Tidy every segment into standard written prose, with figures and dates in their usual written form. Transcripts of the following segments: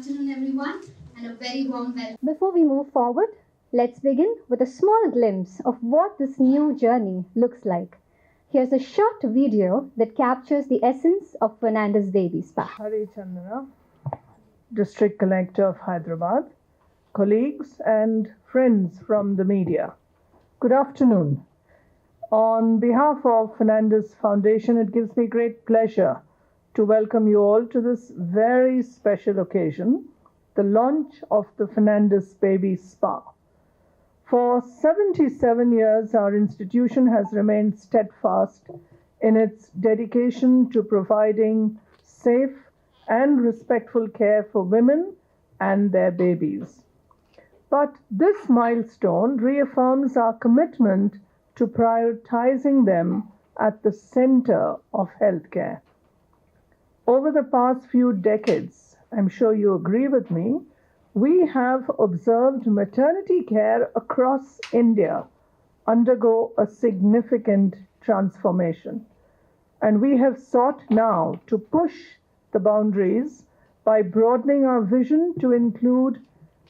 afternoon, everyone, and a very warm welcome. Before we move forward, let's begin with a small glimpse of what this new journey looks like. Here's a short video that captures the essence of Fernandez Baby Spa. Hari Chandana, District Collector of Hyderabad, colleagues and friends from the media. Good afternoon. On behalf of Fernandez Foundation, it gives me great pleasure to welcome you all to this very special occasion, the launch of the Fernandez Baby Spa. For 77 years, our institution has remained steadfast in its dedication to providing safe and respectful care for women and their babies. But this milestone reaffirms our commitment to prioritizing them at the center of healthcare. Over the past few decades, I'm sure you agree with me, we have observed maternity care across India undergo a significant transformation. And we have sought now to push the boundaries by broadening our vision to include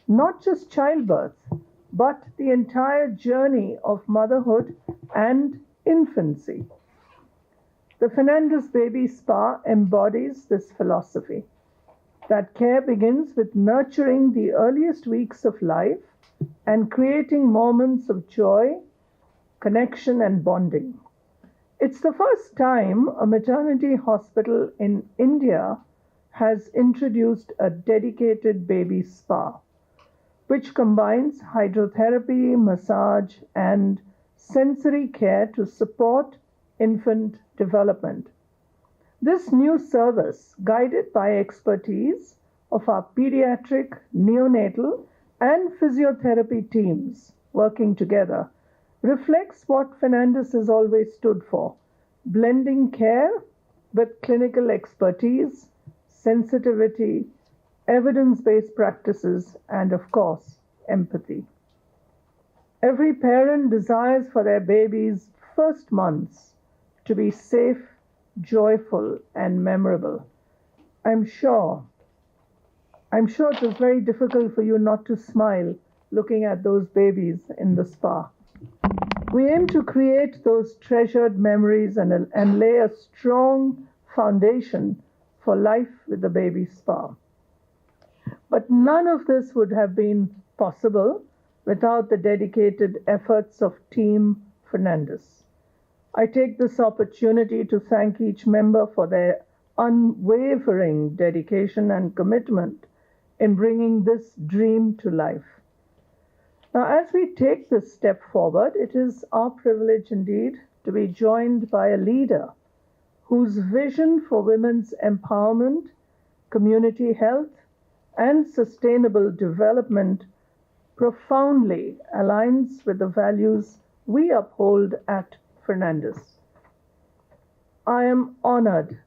not just childbirth, but the entire journey of motherhood and infancy. The Fernandez Baby Spa embodies this philosophy that care begins with nurturing the earliest weeks of life and creating moments of joy, connection, and bonding. It's the first time a maternity hospital in India has introduced a dedicated baby spa, which combines hydrotherapy, massage, and sensory care to support infant development. This new service, guided by expertise of our pediatric, neonatal, and physiotherapy teams working together, reflects what Fernandez has always stood for: blending care with clinical expertise, sensitivity, evidence-based practices, and of course, empathy. Every parent desires for their baby's first months to be safe, joyful, and memorable. I'm sure it was very difficult for you not to smile looking at those babies in the spa. We aim to create those treasured memories and lay a strong foundation for life with the baby spa. But none of this would have been possible without the dedicated efforts of Team Fernandez. I take this opportunity to thank each member for their unwavering dedication and commitment in bringing this dream to life. Now, as we take this step forward, it is our privilege indeed to be joined by a leader whose vision for women's empowerment, community health, and sustainable development profoundly aligns with the values we uphold at Fernandez. I am honored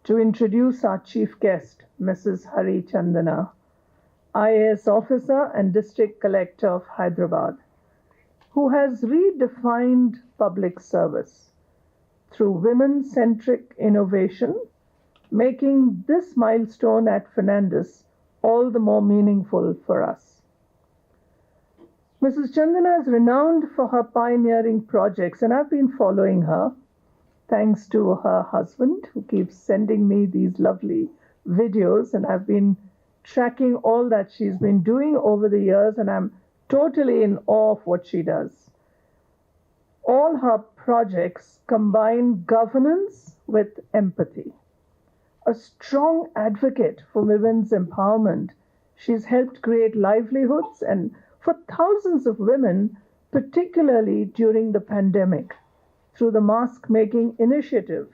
to introduce our chief guest, Mrs. Hari Chandana, IAS officer and district collector of Hyderabad, who has redefined public service through women-centric innovation, making this milestone at Fernandez all the more meaningful for us. Mrs. Chandana is renowned for her pioneering projects, and I've been following her thanks to her husband, who keeps sending me these lovely videos, and I've been tracking all that she's been doing over the years, and I'm totally in awe of what she does. All her projects combine governance with empathy. A strong advocate for women's empowerment, she's helped create livelihoods and for thousands of women, particularly during the pandemic, through the mask making initiative,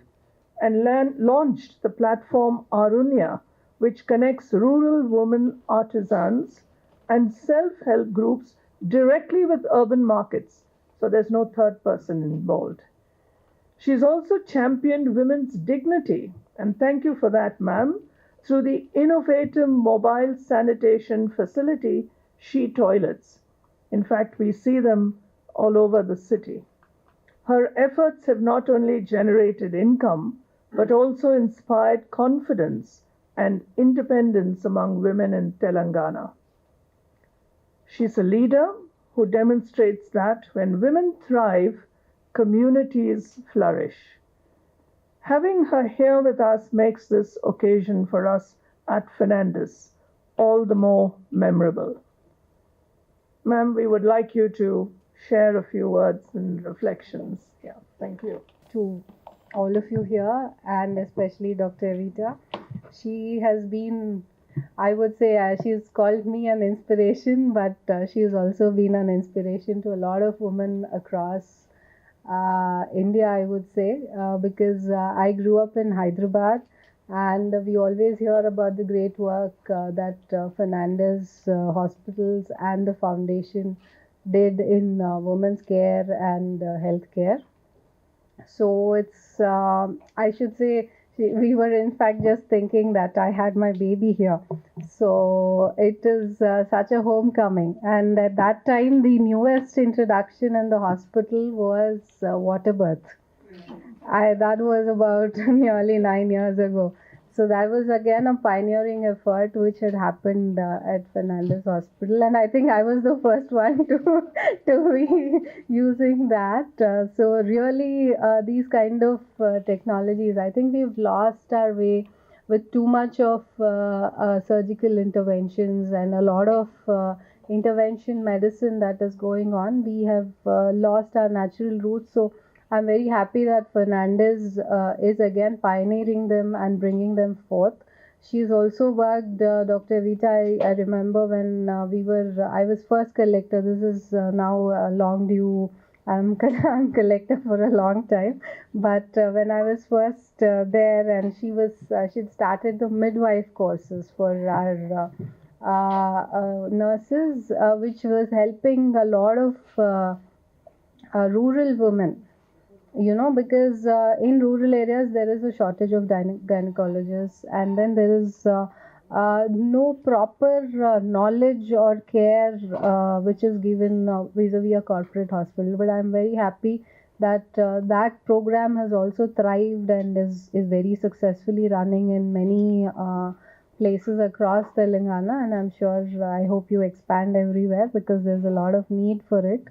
and launched the platform Arunya, which connects rural women artisans and self-help groups directly with urban markets, so there's no third person involved. She's also championed women's dignity, and thank you for that, ma'am, through the innovative mobile sanitation facility, She Toilets. In fact, we see them all over the city. Her efforts have not only generated income, but also inspired confidence and independence among women in Telangana. She's a leader who demonstrates that when women thrive, communities flourish. Having her here with us makes this occasion for us at Fernandez all the more memorable. Ma'am, we would like you to share a few words and reflections. Yeah, thank you. To all of you here, and especially Dr. Evita. She has been, I would say, she's called me an inspiration, but she's also been an inspiration to a lot of women across India, I would say, because I grew up in Hyderabad, and we always hear about the great work that Fernandez Hospitals and the foundation did in women's care and healthcare. So it's, I should say, we were in fact just thinking that I had my baby here. So it is such a homecoming. And at that time, the newest introduction in the hospital was water birth. That was about nearly 9 years ago. So that was again a pioneering effort which had happened at Fernandez Hospital, and I think I was the first one to be using that. So really, these kind of technologies, I think we've lost our way with too much of surgical interventions and a lot of intervention medicine that is going on. We have lost our natural roots. So I'm very happy that Fernandez is again pioneering them and bringing them forth. She's also worked, Dr. Evita, I remember when I was first collector. This is now long due. I'm collector for a long time. But when I was first there, and she'd started the midwife courses for our nurses, which was helping a lot of rural women. Because in rural areas there is a shortage of gynecologists, and then there is no proper knowledge or care which is given vis-a-vis a corporate hospital. But I'm very happy that that program has also thrived and is very successfully running in many places across Telangana, and I'm sure, I hope you expand everywhere because there's a lot of need for it.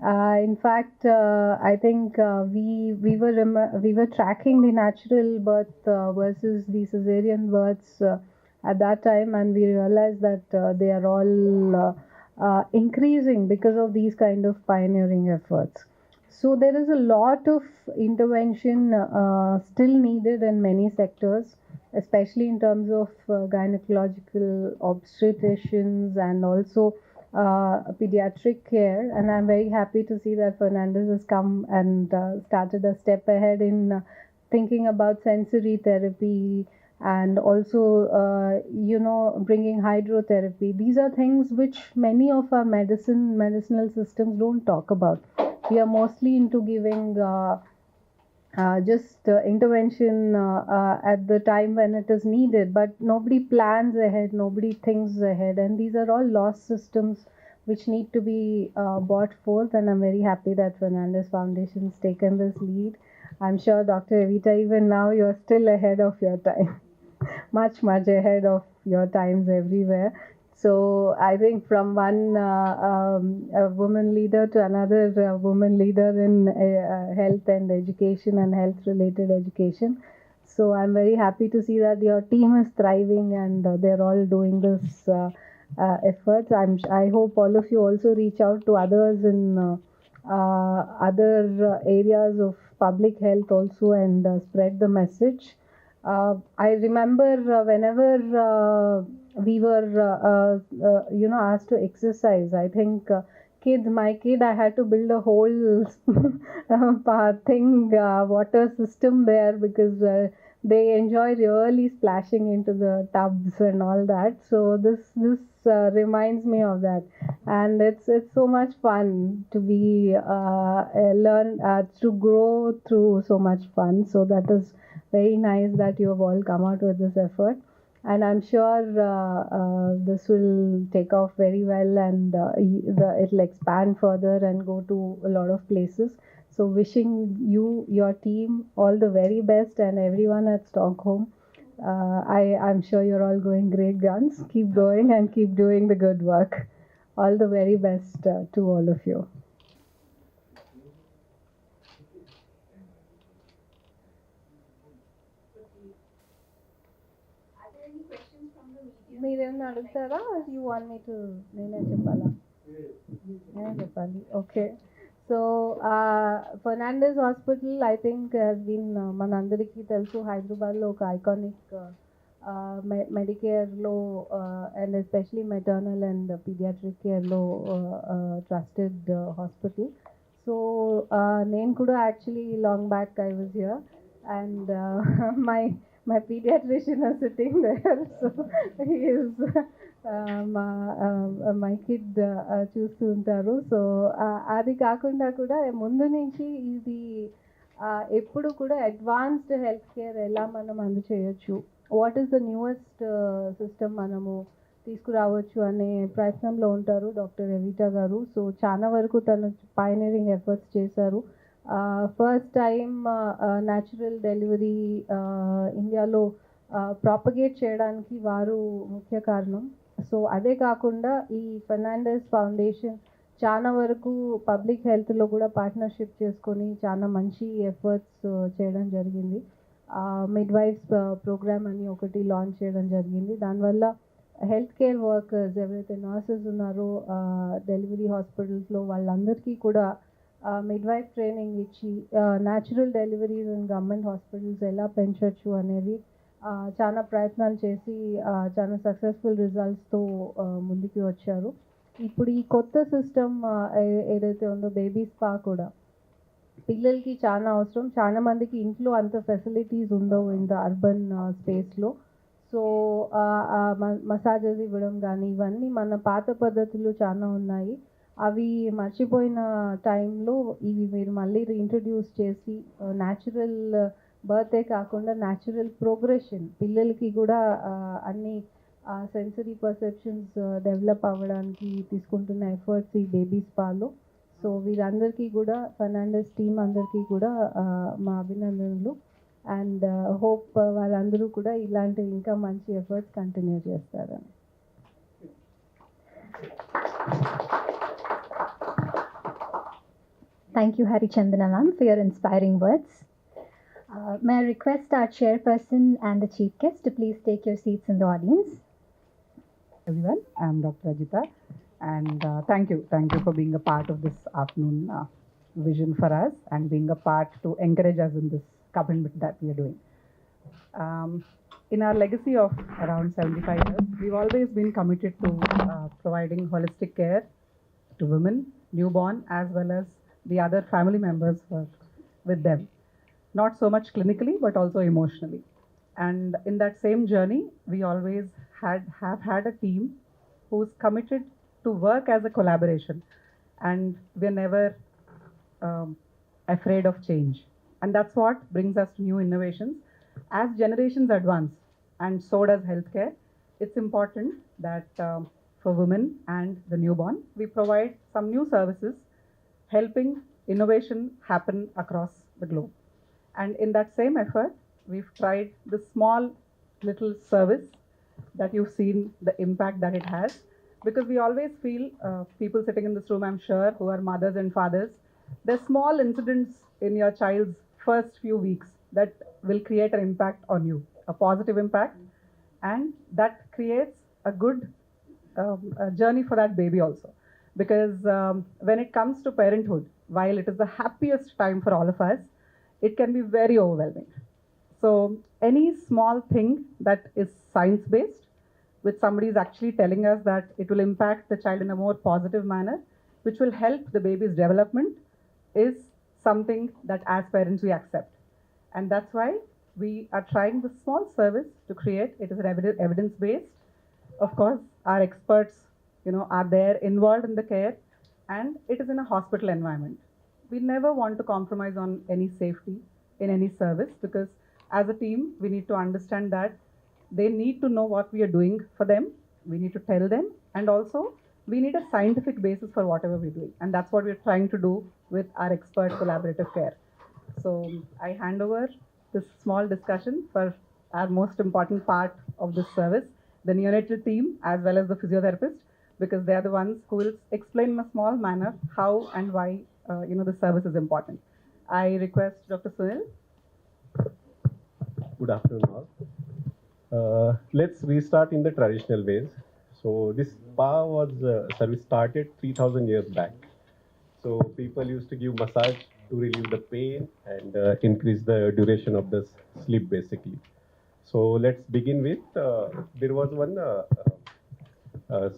In fact, I think we were tracking the natural birth versus the cesarean births at that time, and we realized that they are all increasing because of these kind of pioneering efforts. So there is a lot of intervention still needed in many sectors, especially in terms of gynecological obstetricians and also pediatric care. And I'm very happy to see that Fernandez has come and started a step ahead in thinking about sensory therapy and also bringing hydrotherapy. These are things which many of our medicinal systems don't talk about. We are mostly into giving just intervention at the time when it is needed, but nobody plans ahead, nobody thinks ahead, and these are all lost systems which need to be brought forth. And I'm very happy that Fernandez Foundation has taken this lead. I'm sure, Dr. Evita, even now you're still ahead of your time, much ahead of your times everywhere. So I think from one woman leader to another woman leader in health and education and health related education. So I'm very happy to see that your team is thriving and they're all doing this efforts. I hope all of you also reach out to others in other areas of public health also and spread the message. I remember whenever we were, asked to exercise. I think my kid, I had to build a whole water system there because they enjoy really splashing into the tubs and all that. So this reminds me of that, and it's so much fun to be to grow through so much fun. So that is very nice that you have all come out with this effort. And I'm sure this will take off very well, and it'll expand further and go to a lot of places. So wishing you, your team, all the very best, and everyone at Stockholm I'm sure you're all going great guns. Keep going and keep doing the good work. All the very best to all of you. మీరేమన్నా అడుగుతారా? You want me to నేనే చెప్పాలా? నేనే చెప్పాలి. Okay. So Fernandes hospital I think has been మనందరికీ తెలుసు హైదరాబాద్లో ఒక ఐకానిక్ మెడికేర్లో and especially maternal and paediatric కేర్లో ట్రస్టెడ్ హాస్పిటల్. సో నేను కూడా actually long back I was here and my pediatrician is sitting there, so he is my kid చూస్తూ ఉంటారు. సో అది కాకుండా కూడా ముందు నుంచి ఇది ఎప్పుడు కూడా అడ్వాన్స్డ్ హెల్త్ కేర్ ఎలా మనం అందచేయచ్చు, what is the newest system మనము తీసుకురావచ్చు అనే ప్రయత్నంలో ఉంటారు డాక్టర్ ఎవిటా గారు. సో చాలా వరకు తను పైనీరింగ్ ఎఫర్ట్స్ చేశారు. ఫస్ట్ టైం న్యాచురల్ డెలివరీ ఇండియాలో ప్రాపగేట్ చేయడానికి వారు ముఖ్య కారణం. సో అదే కాకుండా ఈ ఫెర్నాండెస్ ఫౌండేషన్ చాలా వరకు పబ్లిక్ హెల్త్లో కూడా పార్ట్నర్షిప్ చేసుకొని చాలా మంచి ఎఫర్ట్స్ చేయడం జరిగింది. మిడ్వైఫ్స్ ప్రోగ్రామ్ అని ఒకటి లాంచ్ చేయడం జరిగింది. దానివల్ల హెల్త్ కేర్ వర్కర్స్ ఎవరైతే నర్సెస్ ఉన్నారో డెలివరీ హాస్పిటల్స్లో వాళ్ళందరికీ కూడా మిడ్వైఫ్ ట్రైనింగ్ ఇచ్చి natural deliveries in government hospitals ఎలా పెంచవచ్చు అనేది చాలా ప్రయత్నాలు చేసి చాలా సక్సెస్ఫుల్ రిజల్ట్స్తో ముందుకు వచ్చారు. ఇప్పుడు ఈ కొత్త సిస్టమ్ ఏదైతే ఉందో బేబీ స్పా కూడా పిల్లలకి చాలా అవసరం. చాలా మందికి ఇంట్లో అంత ఫెసిలిటీస్ ఉండవు ఇన్ ద అర్బన్ స్పేస్లో. సో మసాజెస్ ఇవ్వడం కానీ ఇవన్నీ మన పాత పద్ధతులు చాలా ఉన్నాయి. అవి మర్చిపోయిన టైంలో ఇవి మీరు మళ్ళీ రీఇంట్రడ్యూస్ చేసి న్యాచురల్ బర్తే కాకుండా న్యాచురల్ ప్రోగ్రెషన్ పిల్లలకి కూడా అన్ని సెన్సరీ పర్సెప్షన్స్ డెవలప్ అవ్వడానికి తీసుకుంటున్న ఎఫర్ట్స్ ఈ బేబీ స్పాలో. సో వీరందరికీ కూడా ఫెర్నాండెస్ టీమ్ అందరికీ కూడా మా అభినందనలు అండ్ హోప్ వాళ్ళందరూ కూడా ఇలాంటి ఇంకా మంచి ఎఫర్ట్స్ కంటిన్యూ చేస్తారని. Thank you, Hari Chandana ma'am, for your inspiring words. May I request our chairperson and the chief guest to please take your seats in the audience. Everyone, I am Dr. Ajita, and thank you for being a part of this afternoon vision for us and being a part to encourage us in this commitment that we are doing. In our legacy of around 75 years, we've always been committed to providing holistic care to women, newborn, as well as the other family members with them. Not so much clinically, but also emotionally. And in that same journey, we always have had a team who's committed to work as a collaboration. And we're never afraid of change. And that's what brings us to new innovations. As generations advance, and so does healthcare, it's important that for women and the newborn, we provide some new services helping innovation happen across the globe. And in that same effort, we've tried the small little service that you've seen the impact that it has, because we always feel people sitting in this room, I'm sure, who are mothers and fathers, there's small incidents in your child's first few weeks that will create an impact on you, a positive impact, and that creates a good journey for that baby also. Because when it comes to parenthood, while it is the happiest time for all of us, it can be very overwhelming. So any small thing that is science-based, which somebody is actually telling us that it will impact the child in a more positive manner, which will help the baby's development, is something that as parents we accept. And that's why we are trying this small service to create. It is evidence-based. Of course, our experts, are there involved in the care, and it is in a hospital environment. We never want to compromise on any safety in any service, because as a team, we need to understand that they need to know what we are doing for them. We need to tell them, and also we need a scientific basis for whatever we're doing. And that's what we're trying to do with our expert collaborative care. So I hand over this small discussion for our most important part of this service, the neonatal team as well as the physiotherapist, because they are the ones who will explain in a small manner how and why the service is important. I request Dr. Sunil. Good afternoon all. Let's restart in the traditional ways. So this spa was service started 3000 years back. So people used to give massage to relieve the pain and increase the duration of the sleep basically. So let's begin with, there was one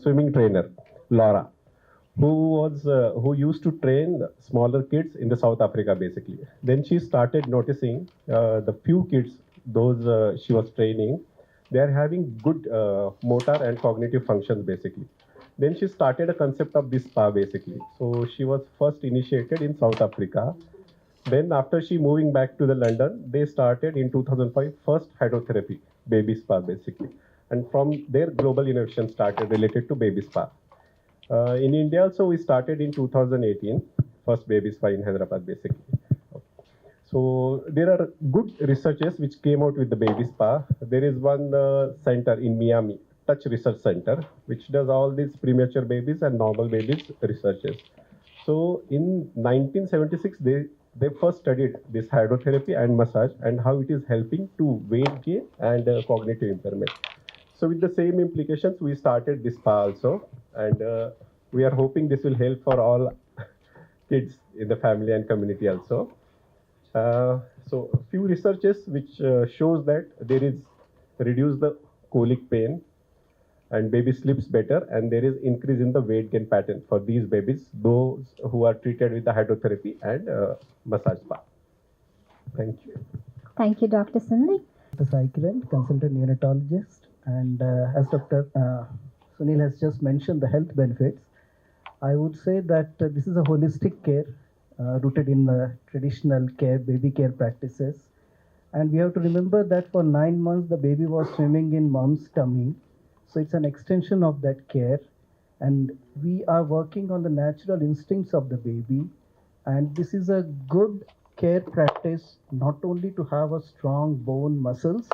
swimming trainer, Laura, who used to train smaller kids in the South Africa basically. Then she started noticing the few kids, those she was training, they are having good motor and cognitive functions basically. Then she started a concept of this spa basically. So she was first initiated in South Africa. Then after she moving back to the London, they started in 2005 first hydrotherapy, baby spa basically. And from there global innovation started related to baby spa. In India also we started in 2018, first baby spa in Hyderabad basically. So there are good researches which came out with the baby spa. There is one center in Miami, Touch Research Center, which does all these premature babies and normal babies researches. So in 1976, they first studied this hydrotherapy and massage and how it is helping to weight gain and cognitive impairment. So with the same implications, we started this spa also, and we are hoping this will help for all kids in the family and community also. So a few researches which shows that there is reduce the colic pain and baby sleeps better, and there is increase in the weight gain pattern for these babies, those who are treated with the hydrotherapy and massage spa. Thank you. Thank you, Dr. Sunil. Dr. Sai Kiran, consultant neonatologist, and as Dr. Sunil has just mentioned the health benefits, I would say that this is a holistic care rooted in traditional care, baby care practices. And we have to remember that for 9 months, the baby was swimming in mom's tummy. So it's an extension of that care. And we are working on the natural instincts of the baby. And this is a good care practice, not only to have a strong bone muscles,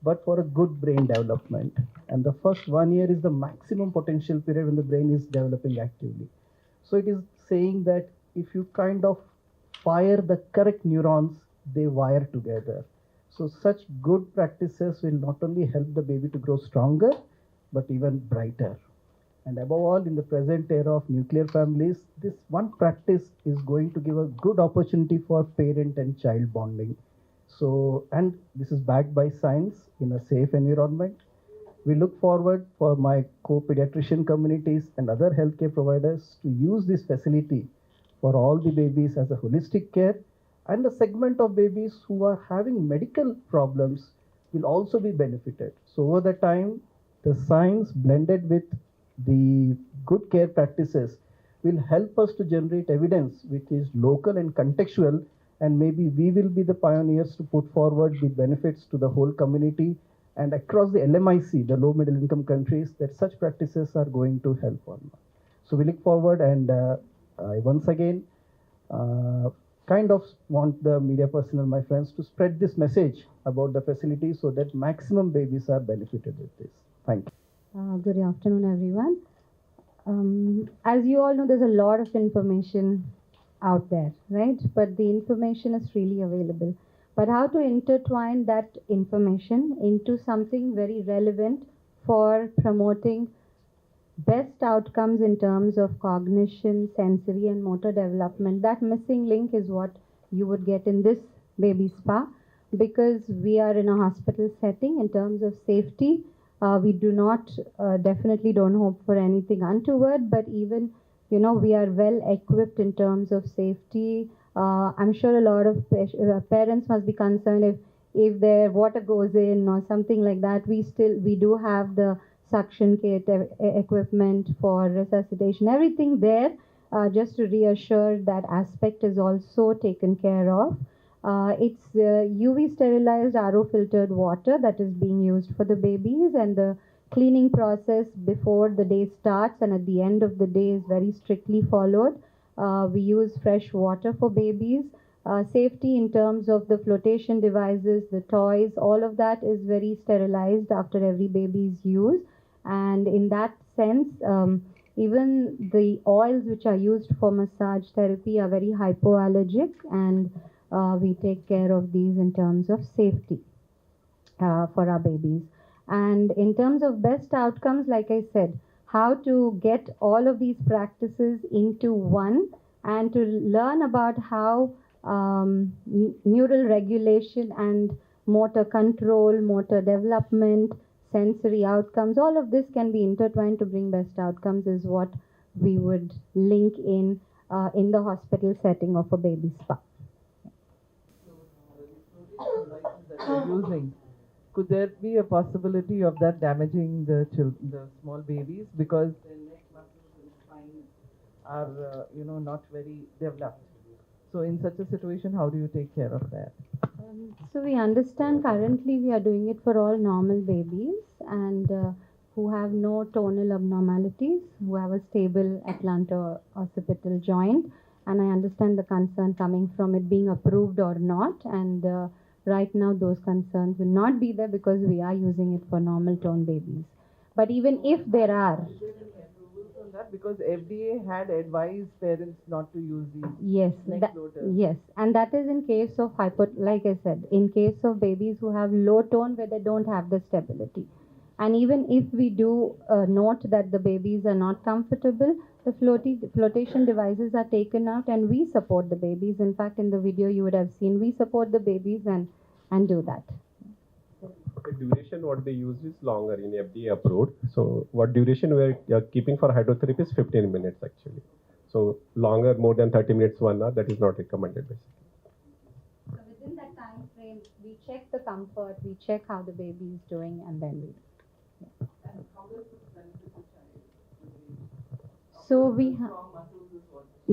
but for a good brain development. And the first 1 year is the maximum potential period when the brain is developing actively. So it is saying that if you kind of fire the correct neurons, they wire together. So such good practices will not only help the baby to grow stronger, but even brighter. And above all, in the present era of nuclear families, this one practice is going to give a good opportunity for parent and child bonding. So, and this is backed by science in a safe environment. We look forward for my co-pediatrician communities and other healthcare providers to use this facility for all the babies as a holistic care, and the segment of babies who are having medical problems will also be benefited. So over the time, the science blended with the good care practices will help us to generate evidence which is local and contextual, and maybe we will be the pioneers to put forward the benefits to the whole community and across the LMIC, the low middle income countries, that such practices are going to help on. So we look forward, and I once again kind of want the media personnel, my friends, to spread this message about the facility so that maximum babies are benefited with this. Thank you. Good afternoon, everyone. As you all know, there's a lot of information out there, right? But the information is freely available. But how to intertwine that information into something very relevant for promoting best outcomes in terms of cognition, sensory and motor development, that missing link is what you would get in this baby spa, because we are in a hospital setting. In terms of safety, we do not, definitely don't hope for anything untoward, but even, we are well equipped in terms of safety. I'm sure a lot of parents must be concerned if their water goes in or something like that. We do have the suction kit, equipment for resuscitation, everything there, just to reassure that aspect is also taken care of. It's UV sterilized RO filtered water that is being used for the babies, and the cleaning process before the day starts and at the end of the day is very strictly followed. We use fresh water for babies. Safety in terms of the flotation devices, the toys, all of that is very sterilized after every baby's use. And in that sense, even the oils which are used for massage therapy are very hypoallergic, and we take care of these in terms of safety for our babies. And in terms of best outcomes, like I said, how to get all of these practices into one and to learn about how neural regulation and motor control, motor development, sensory outcomes, all of this can be intertwined to bring best outcomes is what we would link in the hospital setting of a baby spa. That you're using, could there be a possibility of that damaging the small babies because their neck muscles and spine are not very developed? So in such a situation, how do you take care of that? So we understand currently we are doing it for all normal babies and who have no tonal abnormalities, who have a stable atlanto occipital joint. And I understand the concern coming from it being approved or not. And right now those concerns will not be there because we are using it for normal tone babies. But even if there are... That because FDA had advised parents not to use these neck floaters. Yes, and that is in case of like I said, in case of babies who have low tone where they don't have the stability. And even if we do note that the babies are not comfortable, the flotation devices are taken out and we support the babies. In fact, in the video you would have seen, we support the babies and do that. The duration what they use is longer in FDA approved. So what duration we are keeping for hydrotherapy is 15 minutes actually. So longer, more than 30 minutes, 1 hour, that is not recommended basically. So within that time frame, we check the comfort, we check how the baby is doing, and then we. Yeah. And how does this benefit the child? So we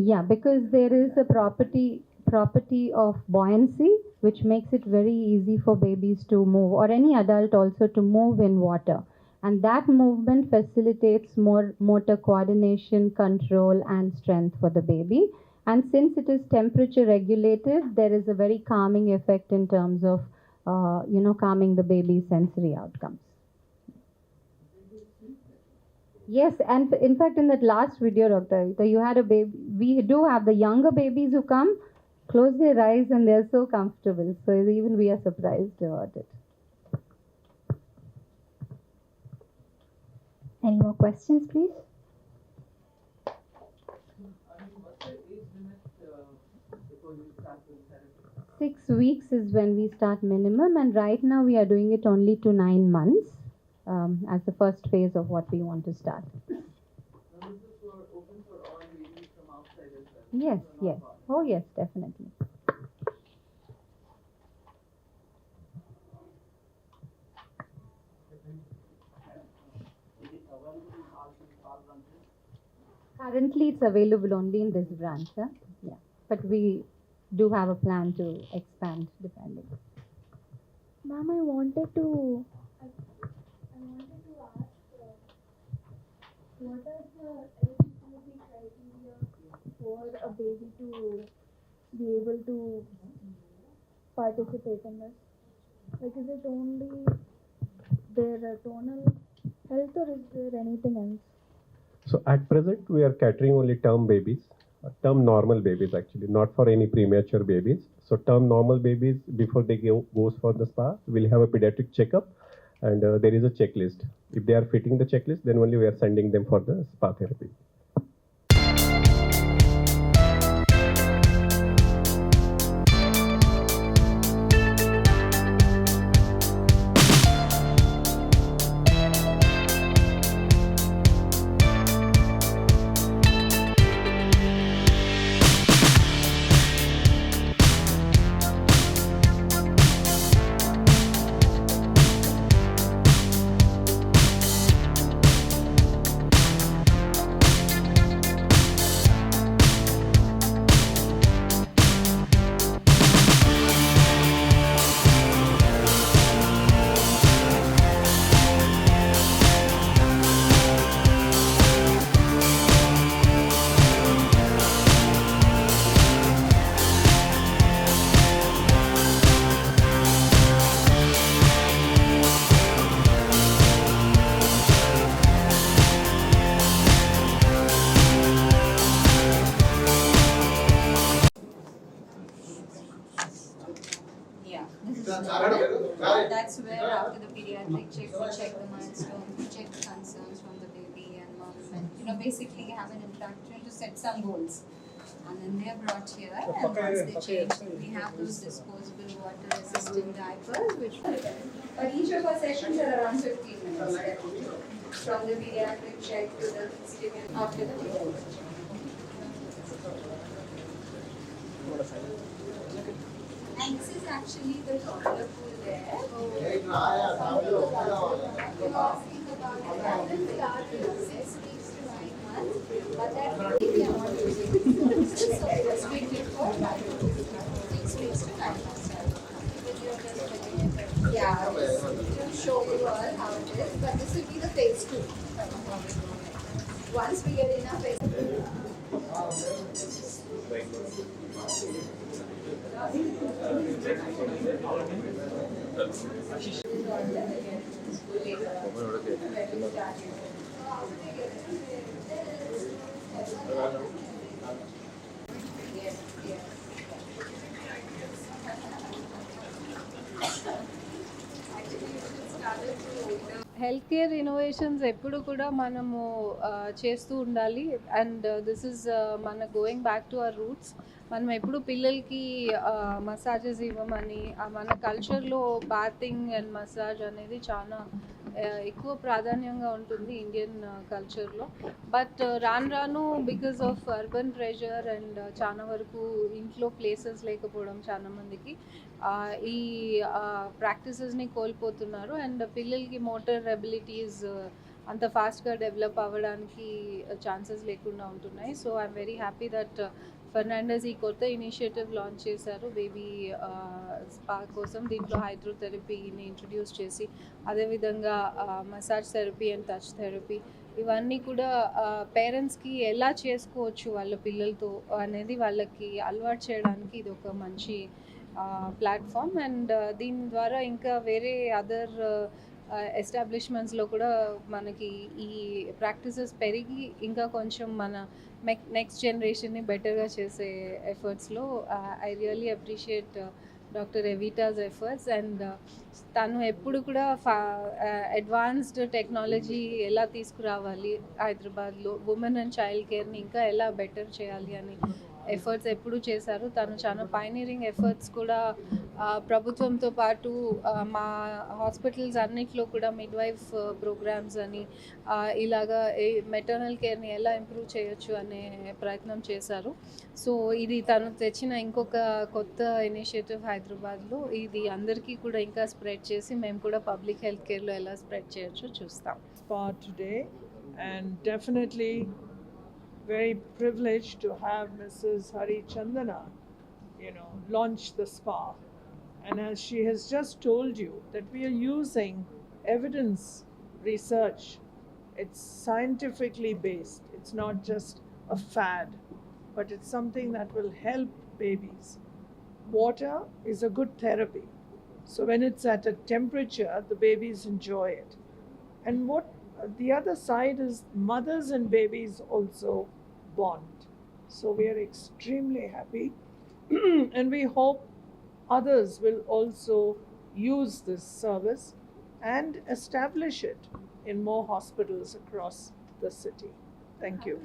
have, because there is a property of buoyancy which makes it very easy for babies to move, or any adult also to move in water, and that movement facilitates more motor coordination, control and strength for the baby. And since it is temperature regulated, there is a very calming effect in terms of calming the baby's sensory outcomes. Yes, and in fact in that last video, Dr. you had a baby. We do have the younger babies who come, close their eyes and they're so comfortable. So even we are surprised about it. Any more questions, please? What's the age limit before you start doing therapy? 6 weeks is when we start minimum, and right now we are doing it only to 9 months as the first phase of what we want to start. Now, is this open for all babies from outside as well? Yes, yes. Oh yes, definitely. Currently it's available only in this branch, huh? Yeah. But we do have a plan to expand depending. Ma'am, I wanted to ask, what are the eligibility criteria for a baby to be able to participate in this? Like, is it only their tonal health or is there anything else? So at present, we are catering only term babies, term normal babies actually, not for any premature babies. So term normal babies, before they goes for the spa, we'll have a pediatric checkup, and there is a checklist. If they are fitting the checklist, then only we are sending them for the spa therapy. biometric check, we check the milestone, we check the concerns from the baby and mom, and basically have an interaction to set some goals. And then they're brought here, and once they change, we have those disposable water resistant diapers, which. But each of our sessions are around 15 minutes. From the pediatric check to the stimulus after the pediatric check. And this is actually the toddler pool there. You're asking about it. That will start in 6 weeks to 9 months, but that we are not using this. So it's restricted for 6 weeks to 9 months. Yeah, to show you all how it is, but this will be the phase 2. Once we get enough phase. Health care innovations ఎప్పుడు కూడా మనము చేస్తూ ఉండాలి. And this is మన going back to our roots. మనం ఎప్పుడు పిల్లలకి massages ఇవ్వమని, మన కల్చర్లో బాతింగ్ అండ్ మసాజ్ అనేది చాలా ఎక్కువ ప్రాధాన్యంగా ఉంటుంది ఇండియన్ కల్చర్లో. బట్ రాను రాను because of urban pressure and చాలా వరకు ఇంట్లో ప్లేసెస్ లేకపోవడం చాలా మందికి ఈ ప్రాక్టీసెస్ని కోల్పోతున్నారు. అండ్ పిల్లలకి మోటార్ ఎబిలిటీస్ అంత ఫాస్ట్గా డెవలప్ అవ్వడానికి ఛాన్సెస్ లేకుండా ఉంటున్నాయి. So I'm very happy that Fernandes ఈ కొత్త ఇనిషియేటివ్ లాంచ్ చేశారు బేబీ స్పా కోసం. దీంట్లో హైడ్రోథెరపీని ఇంట్రడ్యూస్ చేసి, అదేవిధంగా massage therapy and touch therapy ఇవన్నీ కూడా పేరెంట్స్కి ఎలా చేసుకోవచ్చు వాళ్ళ పిల్లలతో అనేది వాళ్ళకి అలవాటు చేయడానికి ఇది ఒక మంచి ప్లాట్ఫామ్. అండ్ దీని ద్వారా ఇంకా వేరే అదర్ ఎస్టాబ్లిష్మెంట్స్లో కూడా మనకి ఈ ప్రాక్టీసెస్ పెరిగి ఇంకా కొంచెం మన నెక్స్ట్ జనరేషన్ని బెటర్గా చేసే ఎఫర్ట్స్లో I really appreciate doctor Evita's efforts. And తను ఎప్పుడు కూడా అడ్వాన్స్డ్ టెక్నాలజీ ఎలా తీసుకురావాలి హైదరాబాద్లో, ఉమెన్ అండ్ చైల్డ్ కేర్ని ఇంకా ఎలా బెటర్ చేయాలి అని ఎఫర్ట్స్ ఎప్పుడు చేశారు. తను చాలా పైనీరింగ్ ఎఫర్ట్స్ కూడా ప్రభుత్వంతో పాటు మా హాస్పిటల్స్ అన్నిట్లో కూడా మిడ్వైఫ్ ప్రోగ్రామ్స్ అని ఇలాగా మెటర్నల్ కేర్ని ఎలా ఇంప్రూవ్ చేయొచ్చు అనే ప్రయత్నం చేశారు. సో ఇది తను తెచ్చిన ఇంకొక కొత్త ఇనిషియేటివ్ హైదరాబాద్లో. ఇది అందరికీ కూడా ఇంకా స్ప్రెడ్ చేసి మేము కూడా పబ్లిక్ హెల్త్ కేర్లో ఎలా స్ప్రెడ్ చేయొచ్చో చూస్తాం. Today, and definitely very privileged to have Mrs. Hari Chandana, launch the spa. And as she has just told you that we are using evidence research, it's scientifically based. It's not just a fad, but it's something that will help babies. Water is a good therapy. So when it's at a temperature, the babies enjoy it. And what the other side is, mothers and babies also bond. So we are extremely happy and we hope others will also use this service and establish it in more hospitals across the city. Thank you.